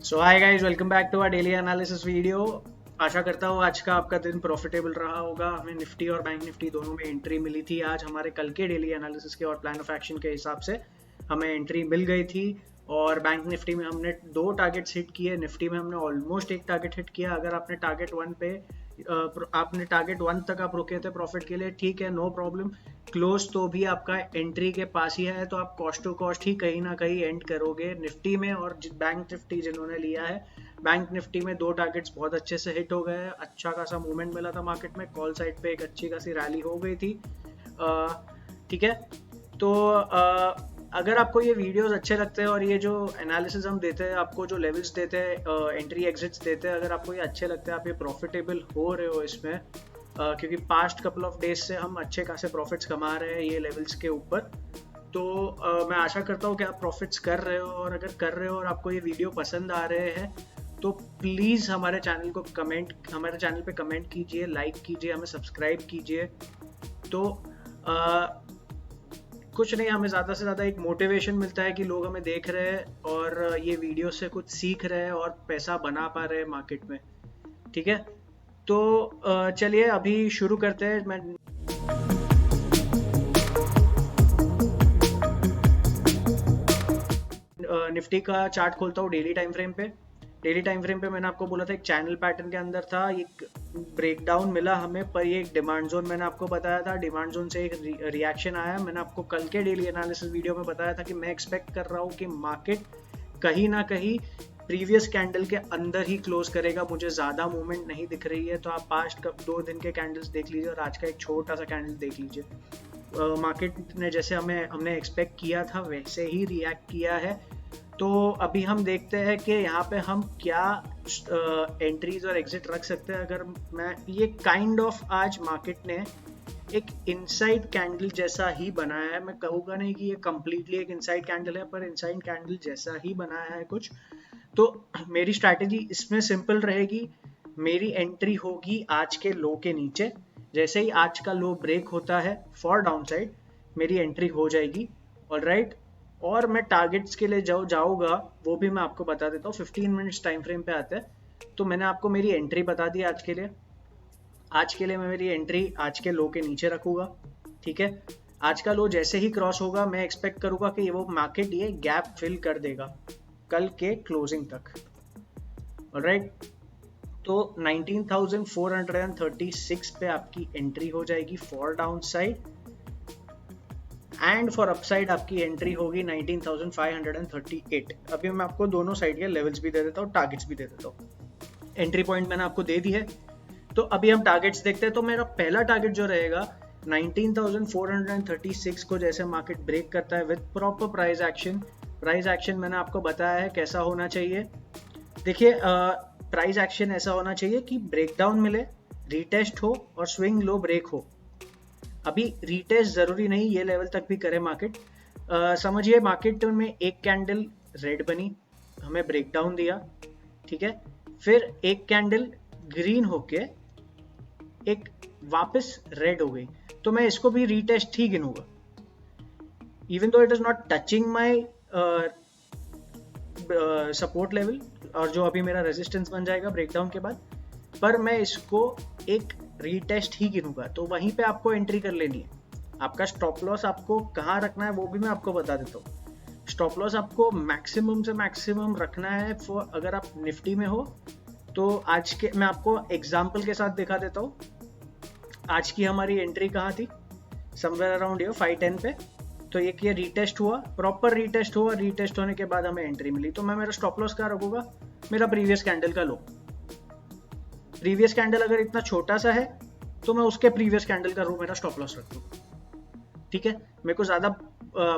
So hi guys, welcome back to our daily analysis video. आशा करता हूँ आज का आपका दिन प्रॉफिटेबल रहा होगा। हमें निफ्टी और बैंक निफ्टी दोनों में एंट्री मिली थी। आज हमारे कल के डेली एनालिसिस के और प्लान ऑफ एक्शन के हिसाब से हमें एंट्री मिल गई थी। और बैंक निफ्टी में हमने 2 टारगेट्स हिट किए, निफ्टी में हमने ऑलमोस्ट 1 टारगेट हिट किया। अगर आपने टारगेट 1 तक आप रुके थे प्रॉफिट के लिए, ठीक है, नो प्रॉब्लम। क्लोज तो भी आपका एंट्री के पास ही है, तो आप कॉस्ट टू कॉस्ट ही कहीं ना कहीं एंड करोगे निफ्टी में। और बैंक निफ्टी जिन्होंने लिया है, बैंक निफ्टी में 2 टारगेट्स बहुत अच्छे से हिट हो गए। अच्छा खासा मूवमेंट मिला था मार्केट में, कॉल साइड पे एक अच्छी खासी रैली हो गई थी। ठीक है, तो अगर आपको ये वीडियोस अच्छे लगते हैं और ये जो एनालिसिस हम देते हैं, आपको जो लेवल्स देते हैं, एंट्री एग्जिट्स देते हैं, अगर आपको ये अच्छे लगते हैं, आप ये प्रॉफिटेबल हो रहे हो इसमें, क्योंकि पास्ट कपल ऑफ डेज से हम अच्छे खासे प्रॉफिट्स कमा रहे हैं ये लेवल्स के ऊपर, तो मैं आशा करता हूँ कि आप प्रॉफिट्स कर रहे हो। और अगर कर रहे हो और आपको ये वीडियो पसंद आ रहे हैं, तो प्लीज़ हमारे चैनल पे कमेंट कीजिए, लाइक कीजिए, हमें सब्सक्राइब कीजिए। तो कुछ नहीं, हमें ज़्यादा से ज़्यादा एक मोटिवेशन मिलता है कि लोग हमें देख रहे हैं और ये वीडियो से कुछ सीख रहे हैं और पैसा बना पा रहे हैं मार्केट में। ठीक है, तो चलिए अभी शुरू करते हैं। मैं निफ्टी का चार्ट खोलता हूँ डेली टाइम फ्रेम पे। डेली टाइम फ्रेम पे मैंने आपको बोला था एक चैनल पैटर्न के अंदर था, एक ब्रेकडाउन मिला हमें, पर ये एक डिमांड जोन मैंने आपको बताया था, डिमांड जोन से एक रिएक्शन आया। मैंने आपको कल के डेली एनालिसिस वीडियो में बताया था कि मैं एक्सपेक्ट कर रहा हूँ कि मार्केट कहीं ना कहीं प्रीवियस कैंडल के अंदर ही क्लोज करेगा। मुझे ज़्यादा मूवमेंट नहीं दिख रही है, तो आप पास्ट 2 दिन के कैंडल्स देख लीजिए और आज का एक छोटा सा कैंडल देख लीजिए। मार्केट ने जैसे हमने एक्सपेक्ट किया था वैसे ही रिएक्ट किया है। तो अभी हम देखते हैं कि यहाँ पे हम क्या एंट्रीज और एग्जिट रख सकते हैं। अगर मैं ये काइंड ऑफ आज मार्केट ने एक इनसाइड कैंडल जैसा ही बनाया है, मैं कहूँगा नहीं कि ये कम्प्लीटली एक इनसाइड कैंडल है, पर इनसाइड कैंडल जैसा ही बनाया है कुछ। तो मेरी स्ट्रैटेजी इसमें सिंपल रहेगी। मेरी एंट्री होगी आज के लो के नीचे। जैसे ही आज का लो ब्रेक होता है फॉर डाउन साइड, मेरी एंट्री हो जाएगी। ऑलराइट, और मैं टारगेट्स के लिए जाऊँगा वो भी मैं आपको बता देता हूँ। 15 मिनट्स टाइम फ्रेम पे आते हैं, तो मैंने आपको मेरी एंट्री बता दी आज के लिए। मैं मेरी एंट्री आज के लो के नीचे रखूँगा। ठीक है, आज का लो जैसे ही क्रॉस होगा, मैं एक्सपेक्ट करूँगा कि वो मार्केट ये गैप फिल कर देगा कल के क्लोजिंग तक। ऑलराइट, तो 19,436 पे आपकी एंट्री हो जाएगी for down side, and for upside आपकी एंट्री होगी 19,538। अभी मैं आपको दोनों साइड के लेवल्स भी दे देता हूँ, टारगेट्स भी दे देता हूँ। एंट्री पॉइंट मैंने आपको दे दी है, तो अभी हम टारगेट्स देखते हैं। तो मेरा पहला टारगेट जो रहेगा 19,436 को जैसे मार्केट ब्रेक करता है विद प्रॉपर प्राइस एक्शन मैंने आपको बताया है कैसा होना चाहिए। देखिए, प्राइस एक्शन ऐसा होना चाहिए कि ब्रेकडाउन मिले, रीटेस्ट हो और स्विंग लो ब्रेक हो। अभी रीटेस्ट जरूरी नहीं ये लेवल तक भी करे मार्केट। समझिए, मार्केट में एक कैंडल रेड बनी, हमें ब्रेकडाउन दिया, ठीक है, फिर एक कैंडल ग्रीन होके एक वापस रेड हो गई, तो मैं इसको भी रीटेस्ट ही गिनूंगा, even though it is not touching my support level, और जो अभी मेरा रेजिस्टेंस बन जाएगा ब्रेकडाउन के बाद, पर मैं इसको एक रीटेस्ट ही गिनूंगा। तो वहीं पे आपको एंट्री कर लेनी है। आपका स्टॉप लॉस आपको कहाँ रखना है वो भी मैं आपको बता देता हूँ। स्टॉप लॉस आपको मैक्सिमम से मैक्सिमम रखना है फॉर, अगर आप निफ्टी में हो तो आज के मैं आपको एग्जाम्पल के साथ दिखा देता हूँ। आज की हमारी एंट्री कहाँ थी, समवेयर अराउंड ये 510 पे। तो एक ये रीटेस्ट हुआ, प्रॉपर रीटेस्ट हुआ, रीटेस्ट होने के बाद हमें एंट्री मिली। तो मैं मेरा स्टॉप लॉस कहाँ रखूंगा, मेरा प्रीवियस कैंडल का लो। प्रीवियस कैंडल अगर इतना छोटा सा है तो मैं उसके प्रीवियस कैंडल का रो मेरा स्टॉप लॉस रख दूँ। ठीक है, मेरे को ज़्यादा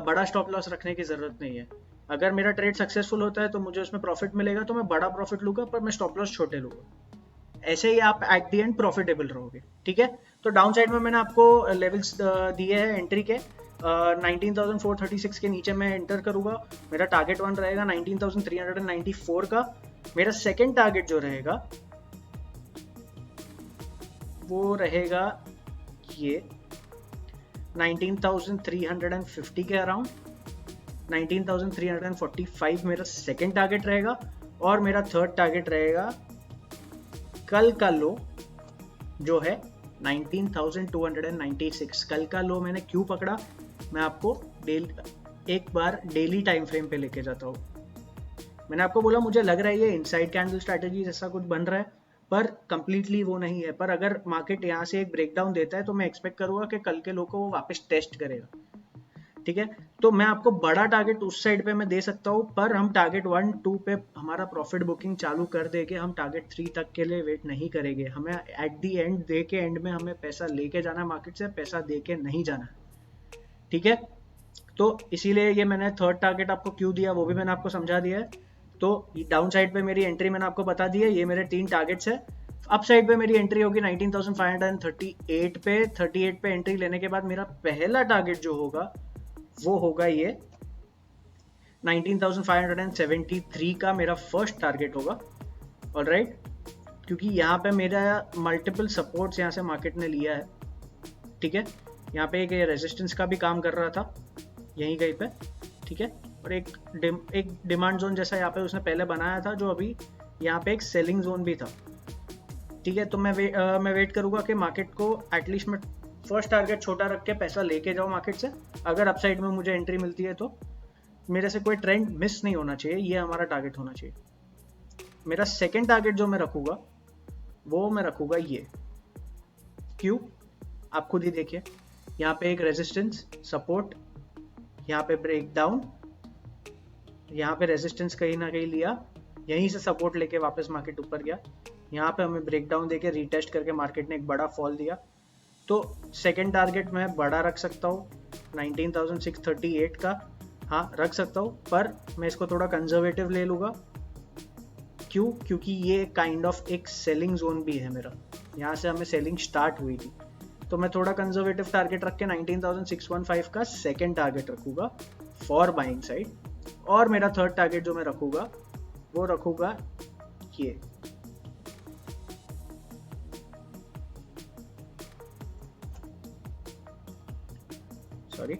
बड़ा स्टॉप लॉस रखने की ज़रूरत नहीं है। अगर मेरा ट्रेड सक्सेसफुल होता है तो मुझे उसमें प्रॉफिट मिलेगा, तो मैं बड़ा प्रॉफिट लूँगा, पर मैं स्टॉप लॉस छोटे लूँगा। ऐसे ही आप एट द एंड प्रॉफिटेबल रहोगे। ठीक है, तो डाउन साइड में मैंने आपको लेवल्स दिए हैं एंट्री के। 19,436 के नीचे मैं एंटर करूँगा। मेरा टारगेट 1 रहेगा 19,394 का। मेरा सेकेंड टारगेट जो रहेगा वो रहेगा ये 19,350 के अराउंड। 19,345 मेरा सेकेंड टारगेट रहेगा, और मेरा थर्ड टारगेट रहेगा कल का लो जो है 19,296। कल का लो मैंने क्यों पकड़ा, मैं आपको एक बार डेली टाइम फ्रेम पे लेके जाता हूँ। मैंने आपको बोला मुझे लग रहा है ये इनसाइड कैंडल स्ट्रैटेजी जैसा कुछ बन रहा है, पर कंप्लीटली वो नहीं है। पर अगर मार्केट यहाँ से एक ब्रेकडाउन देता है तो मैं एक्सपेक्ट करूंगा कि कल के लो को वो वापस टेस्ट करेगा, ठीक है। तो मैं आपको बड़ा टारगेट उस साइड पे मैं दे सकता हूँ, पर हम टारगेट 1-2 पे हमारा प्रॉफिट बुकिंग चालू कर देंगे। हम टारगेट 3 तक के लिए वेट नहीं करेंगे। हमें एट दी एंड डे के एंड में हमें पैसा लेके जाना है मार्केट से, पैसा दे के नहीं जाना, ठीक है। तो इसीलिए ये मैंने थर्ड टारगेट आपको क्यों दिया वो भी मैंने आपको समझा दिया है। तो डाउन साइड पे मेरी एंट्री मैंने आपको बता दी है, ये मेरे 3 टारगेट्स है। अप साइड पे मेरी एंट्री होगी 19,538 पे। 38 पे एंट्री लेने के बाद मेरा पहला टारगेट जो होगा वो होगा ये 19,573 का मेरा फर्स्ट टारगेट होगा, ऑलराइट। क्योंकि यहाँ पे मेरा मल्टीपल सपोर्ट्स यहाँ से मार्केट ने लिया है, ठीक है। यहाँ पे एक रेजिस्टेंस का भी काम कर रहा था यहीं कहीं पे, ठीक है। और एक डिमांड जोन जैसा यहाँ पे उसने पहले बनाया था, जो अभी यहाँ पे एक सेलिंग जोन भी था, ठीक है। तो मैं वेट करूंगा कि मार्केट को एटलीस्ट मैं फर्स्ट टारगेट छोटा रख के पैसा लेके जाऊँ मार्केट से। अगर अपसाइड में मुझे एंट्री मिलती है तो मेरे से कोई ट्रेंड मिस नहीं होना चाहिए, ये हमारा टारगेट होना चाहिए। मेरा सेकेंड टारगेट जो मैं रखूंगा वो मैं रखूंगा ये, क्यों आप खुद ही देखिए। यहाँ पे एक रेजिस्टेंस सपोर्ट, यहाँ पे ब्रेक डाउन, यहाँ पे रेजिस्टेंस कहीं ना कहीं लिया, यहीं से सपोर्ट लेके वापस मार्केट ऊपर गया, यहाँ पे हमें ब्रेक डाउन देके रीटेस्ट करके मार्केट ने एक बड़ा फॉल दिया। तो सेकेंड टारगेट मैं बड़ा रख सकता हूँ 19,638 का, हाँ रख सकता हूँ, पर मैं इसको थोड़ा कंजर्वेटिव ले लूँगा। क्यों, क्योंकि ये काइंड ऑफ एक सेलिंग जोन भी है मेरा, यहाँ से हमें सेलिंग स्टार्ट हुई थी। तो मैं थोड़ा कंजर्वेटिव टारगेट रख के 19,615 का सेकेंड टारगेट रखूँगा फॉर बाइंग साइड। और मेरा थर्ड टारगेट जो मैं रखूँगा वो रखूँगा ये, सॉरी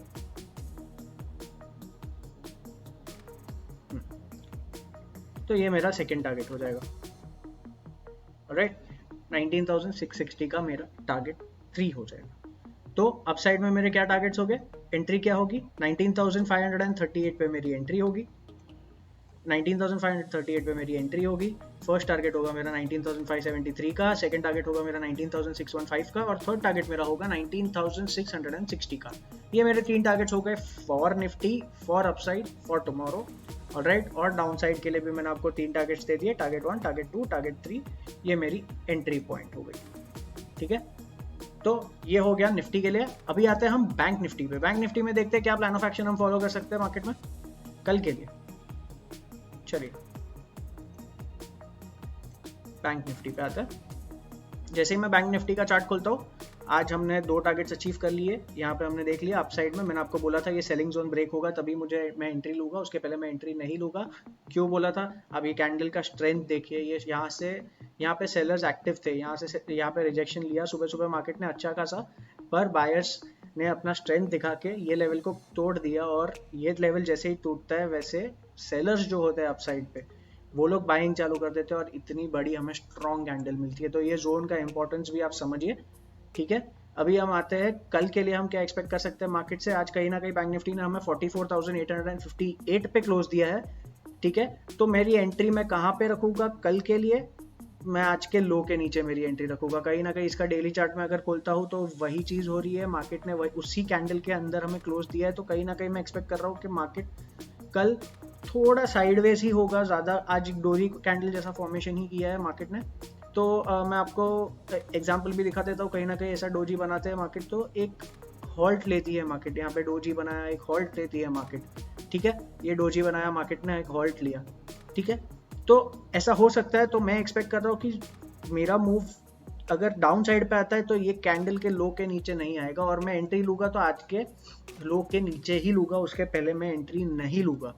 तो ये मेरा सेकेंड टारगेट हो जाएगा, राइट। 19,660 का मेरा टारगेट 3 हो जाएगा। तो अपसाइड में मेरे क्या टारगेट्स हो गए, एंट्री क्या होगी 19,538 पे मेरी एंट्री होगी, 19,538 पे मेरी एंट्री होगी। फर्स्ट टारगेट होगा मेरा 19,573 का, सेकंड टारगेट होगा मेरा 19,615 का, और थर्ड टारगेट मेरा होगा 19,660 का। ये मेरे 3 टारगेट्स हो गए for Nifty, for upside, for tomorrow, alright. और डाउन साइड के लिए भी मैंने आपको 3 टारगेट्स दे दिए, टारगेट 1, टारगेट 2, टारगेट 3। ये मेरी एंट्री पॉइंट हो गई, ठीक है। तो ये हो गया निफ्टी के लिए। अभी आते हैं हम बैंक निफ्टी पे। बैंक निफ्टी में देखते हैं क्या प्लान ऑफ एक्शन हम फॉलो कर सकते हैं मार्केट में कल के लिए। चलिए बैंक निफ्टी पे आता है। जैसे ही मैं बैंक निफ्टी का चार्ट खोलता हूँ, आज हमने 2 टारगेट्स अचीव कर लिए। यहाँ पे हमने देख लिया अपसाइड में, मैंने आपको बोला था ये सेलिंग जोन ब्रेक होगा तभी मैं एंट्री लूंगा, उसके पहले मैं एंट्री नहीं लूंगा। क्यों बोला था, अब ये कैंडल का स्ट्रेंथ देखिए, ये यहाँ पे सेलर्स एक्टिव थे, यहाँ पे रिजेक्शन लिया सुबह सुबह मार्केट ने अच्छा खासा, पर बायर्स ने अपना स्ट्रेंथ दिखा के ये लेवल को तोड़ दिया। और ये लेवल जैसे ही टूटता है वैसे सेलर्स जो होते हैं अपसाइड पे वो लोग बाइंग चालू कर देते हैं और इतनी बड़ी हमें स्ट्रॉन्ग कैंडल मिलती है। तो ये जोन का इंपॉर्टेंस भी आप समझिए, ठीक है। अभी हम आते हैं कल के लिए हम क्या एक्सपेक्ट कर सकते हैं मार्केट से। आज कहीं ना कहीं बैंक निफ्टी ने हमें 44,858 पे क्लोज दिया है, ठीक है। तो मेरी एंट्री मैं कहाँ पे रखूंगा कल के लिए, मैं आज के लो के नीचे मेरी एंट्री रखूंगा। कहीं ना कहीं इसका डेली चार्ट में अगर खोलता हूँ तो वही चीज हो रही है, मार्केट ने वही उसी कैंडल के अंदर हमें क्लोज दिया है। तो कहीं ना कहीं मैं एक्सपेक्ट कर रहा हूँ कि मार्केट कल थोड़ा साइडवेज ही होगा, ज्यादा आज डोरी कैंडल जैसा फॉर्मेशन ही किया है मार्केट ने। तो मैं आपको एग्जांपल भी दिखा देता हूँ। कहीं ना कहीं ऐसा डोजी बनाते हैं मार्केट, तो एक हॉल्ट लेती है मार्केट। यहाँ पे डोजी बनाया, एक हॉल्ट लेती है मार्केट, ठीक है। ये डोजी बनाया मार्केट ने, एक हॉल्ट लिया, ठीक है। तो ऐसा हो सकता है। तो मैं एक्सपेक्ट कर रहा हूँ कि मेरा मूव अगर डाउन साइड पे आता है तो ये कैंडल के लो के नीचे नहीं आएगा, और मैं एंट्री लूंगा तो आज के लो के नीचे ही लूंगा, उसके पहले मैं एंट्री नहीं लूंगा।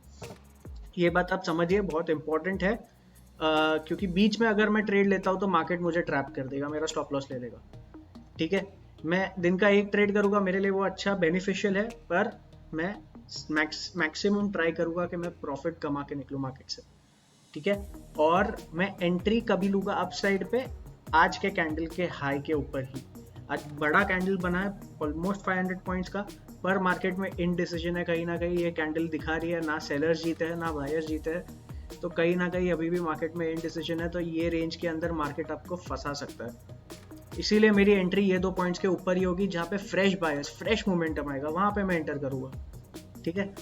ये बात आप समझिए, बहुत इंपॉर्टेंट है। क्योंकि बीच में अगर मैं ट्रेड लेता हूँ तो मार्केट मुझे ट्रैप कर देगा, मेरा स्टॉप लॉस ले लेगा, ठीक है। मैं दिन का एक ट्रेड करूंगा, मेरे लिए वो अच्छा बेनिफिशियल है, पर मैं मैक्सिमम ट्राई करूंगा कि मैं प्रॉफिट कमा के निकलूं मार्केट से, ठीक है। और मैं एंट्री कभी लूँगा अप साइड पे, आज के कैंडल के हाई के ऊपर ही। आज बड़ा कैंडल बना है ऑलमोस्ट 500 पॉइंट्स का, पर मार्केट में इनडिसीजन है कहीं ना कहीं। ये कैंडल दिखा रही है ना सेलर्स जीते हैं ना बायर्स जीते हैं, तो कहीं ना कहीं अभी भी मार्केट में इनडिसीजन है। तो ये रेंज के अंदर मार्केट आपको फंसा सकता है, इसीलिए मेरी एंट्री ये 2 पॉइंट्स के ऊपर ही होगी, जहाँ पे फ्रेश बायर्स फ्रेश मोमेंटम आएगा वहाँ पे मैं एंटर करूँगा, ठीक है।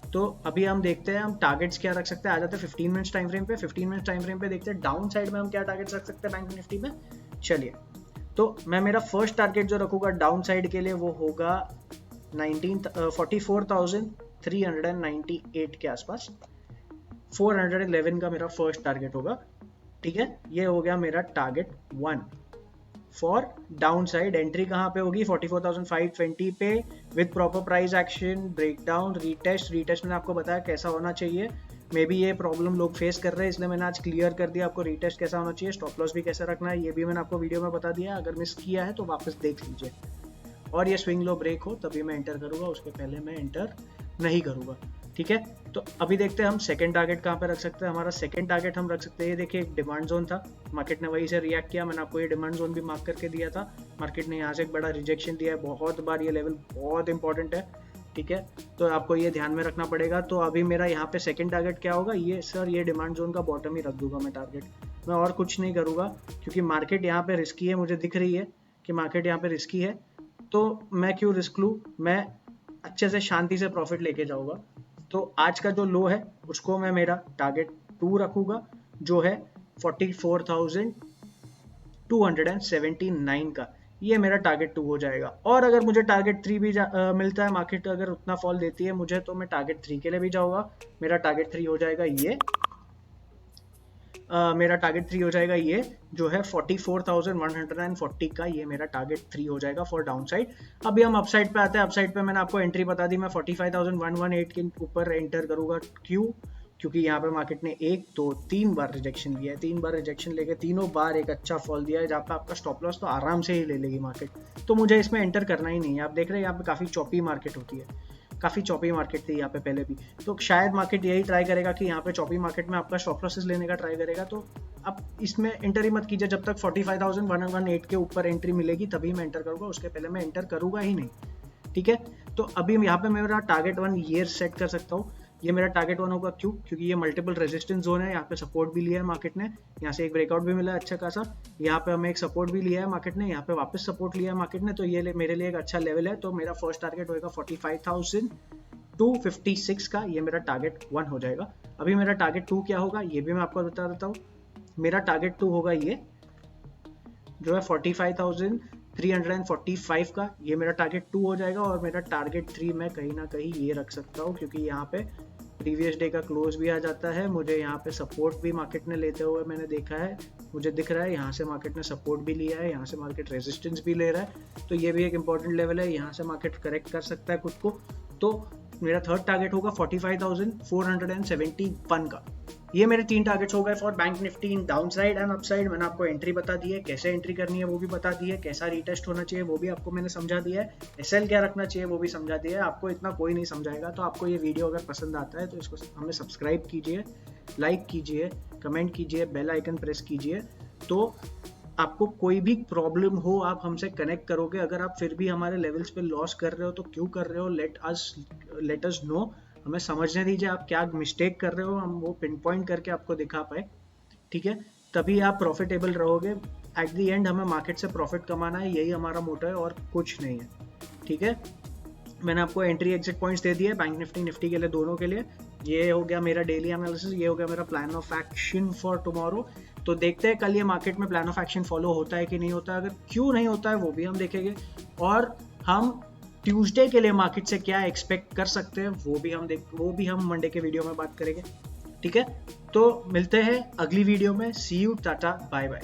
तो अभी हम देखते हैं हम टारगेट्स क्या रख सकते हैं। आ जाते हैं 15 मिनट्स टाइम फ्रेम पे। 15 मिनट्स टाइम फ्रेम पे देखते हैं डाउन साइड में हम क्या टारगेट्स रख सकते हैं बैंक निफ्टी में। चलिए, तो मैं मेरा फर्स्ट टारगेट जो रखूंगा डाउन साइड के लिए वो होगा 44,398 के आसपास। 411 का मेरा फर्स्ट टारगेट होगा, ठीक है। ये हो गया मेरा target 1 for down side. Entry कहाँ पे होगी 44,520 पे with proper price action, breakdown, retest मैंने आपको बताया कैसा होना चाहिए। मे बी ये प्रॉब्लम लोग फेस कर रहे हैं, इसलिए मैंने आज क्लियर कर दिया आपको रीटेस्ट कैसा होना चाहिए, स्टॉप लॉस भी कैसे रखना है, ये भी मैंने आपको वीडियो में बता दिया। अगर मिस किया है तो वापस देख लीजिए। और ये स्विंग लो ब्रेक हो तभी मैं एंटर करूँगा, उसके पहले मैं एंटर नहीं करूँगा, ठीक है। तो अभी देखते हैं हम सेकंड टारगेट कहाँ पे रख सकते हैं। हमारा सेकंड टारगेट हम रख सकते हैं, ये देखिए एक डिमांड जोन था, मार्केट ने वहीं से रिएक्ट किया। मैंने आपको ये डिमांड जोन भी मार्क करके दिया था, मार्केट ने यहाँ से एक बड़ा रिजेक्शन दिया है बहुत बार। ये लेवल बहुत इंपॉर्टेंट है, ठीक है, तो आपको ये ध्यान में रखना पड़ेगा। तो अभी मेरा यहाँ पे सेकंड टारगेट क्या होगा, ये सर ये डिमांड जोन का बॉटम ही रख दूंगा मैं टारगेट, मैं और कुछ नहीं करूँगा, क्योंकि मार्केट यहाँ पे रिस्की है। मुझे दिख रही है कि मार्केट यहाँ पे रिस्की है, तो मैं क्यों रिस्क लूँ, मैं अच्छे से शांति से प्रॉफिट लेके जाऊँगा। तो आज का जो लो है उसको मैं मेरा टारगेट 2 रखूँगा, जो है 44,279 का। ये मेरा टारगेट 2 हो जाएगा। और अगर मुझे टारगेट 3 भी मिलता है, मार्केट अगर उतना फॉल देती है मुझे, तो मैं टारगेट 3 के लिए भी जाऊँगा। मेरा टारगेट 3 हो जाएगा ये, मेरा टारगेट 3 हो जाएगा ये जो है 44,140 का। ये मेरा टारगेट 3 हो जाएगा फॉर डाउन साइड। अभी हम अपसाइड पे आते हैं। अपसाइड पे मैंने आपको एंट्री बता दी, मैं 45,118 के ऊपर एंटर करूंगा। क्यों? क्योंकि यहाँ पे मार्केट ने 1 2 3 बार रिजेक्शन लिया है। 3 बार रिजेक्शन लेके तीनों बार एक अच्छा फॉल दिया है, जहाँ पे आपका स्टॉप लॉस तो आराम से ही ले लेगी मार्केट। तो मुझे इसमें एंटर करना ही नहीं है। आप देख रहे हैं यहाँ पे काफ़ी चॉपी मार्केट होती है, काफ़ी चॉपी मार्केट थी यहाँ पे पहले भी। तो शायद मार्केट यही ट्राई करेगा कि यहाँ पे चॉपी मार्केट में आपका स्टॉप लॉसेस लेने का ट्राई करेगा। तो आप इसमें एंटर ही मत कीजिए, जब तक 45,118 के ऊपर एंट्री मिलेगी तभी मैं एंटर करूँगा, उसके पहले मैं एंटर करूँगा ही नहीं, ठीक है। तो अभी यहाँ पे मैं मेरा टारगेट 1 ईयर सेट कर सकता हूँ। ये मेरा टारगेट 1 होगा, क्यों? क्योंकि ये मल्टीपल रेजिस्टेंस जोन है, यहाँ पे सपोर्ट भी लिया है मार्केट ने, यहाँ से एक ब्रेकआउट भी मिला है अच्छा खासा, यहाँ पे हमें एक सपोर्ट भी लिया है मार्केट ने, यहाँ पे वापस सपोर्ट लिया है मार्केट ने। तो ये मेरे लिए एक अच्छा लेवल है। तो मेरा फर्स्ट टारगेट होगा 45,256 का, ये मेरा टारगेट 1 हो जाएगा। अभी मेरा टारगेट 2 क्या होगा ये भी मैं आपको बता देता हूँ। मेरा टारगेट 2 होगा ये जो है 45,345 का, ये मेरा टारगेट 2 हो जाएगा। और मेरा टारगेट 3 मैं कहीं ना कहीं ये रख सकता हूँ, क्योंकि यहाँ पे प्रीवियस डे का क्लोज भी आ जाता है। मुझे यहाँ पे सपोर्ट भी मार्केट ने लेते हुए मैंने देखा है, मुझे दिख रहा है यहाँ से मार्केट ने सपोर्ट भी लिया है, यहाँ से मार्केट रेजिस्टेंस भी ले रहा है। तो ये भी एक इंपॉर्टेंट लेवल है, यहाँ से मार्केट करेक्ट कर सकता है खुद को। तो मेरा थर्ड टारगेट होगा 45,471 का। ये मेरे 3 टारगेट्स हो गए for bank Nifty in down side and upside. मैंने आपको एंट्री बता दी है, कैसे एंट्री करनी है वो भी बता दी है, कैसा रीटेस्ट होना चाहिए वो भी आपको मैंने समझा दिया है, एसएल क्या रखना चाहिए वो भी समझा दिया है। आपको इतना कोई नहीं समझाएगा। तो आपको ये वीडियो अगर पसंद आता है तो इसको हमें सब्सक्राइब कीजिए, लाइक कीजिए, कमेंट कीजिए, बेल आइकन प्रेस कीजिए। तो आपको कोई भी प्रॉब्लम हो आप हमसे कनेक्ट करोगे। अगर आप फिर भी हमारे लेवल्स पे लॉस कर रहे हो तो क्यों कर रहे हो, लेट अस नो, हमें समझने दीजिए आप क्या मिस्टेक कर रहे हो, हम वो पिन पॉइंट करके आपको दिखा पाए, ठीक है। तभी आप प्रॉफिटेबल रहोगे। एट द एंड हमें मार्केट से प्रॉफिट कमाना है, यही हमारा मोटो है और कुछ नहीं है, ठीक है। मैंने आपको एंट्री एग्जिट पॉइंट्स दे दिए बैंक निफ्टी के लिए, दोनों के लिए। ये हो गया मेरा डेली एनालिसिस, ये हो गया मेरा plan of action for tomorrow. तो देखते हैं कल ये मार्केट में प्लान ऑफ एक्शन फॉलो होता है कि नहीं होता है। अगर क्यों नहीं होता है वो भी हम देखेंगे, और हम ट्यूसडे के लिए मार्केट से क्या एक्सपेक्ट कर सकते हैं वो भी हम मंडे के वीडियो में बात करेंगे, ठीक है। तो मिलते हैं अगली वीडियो में। सी यू, टाटा, बाय बाय।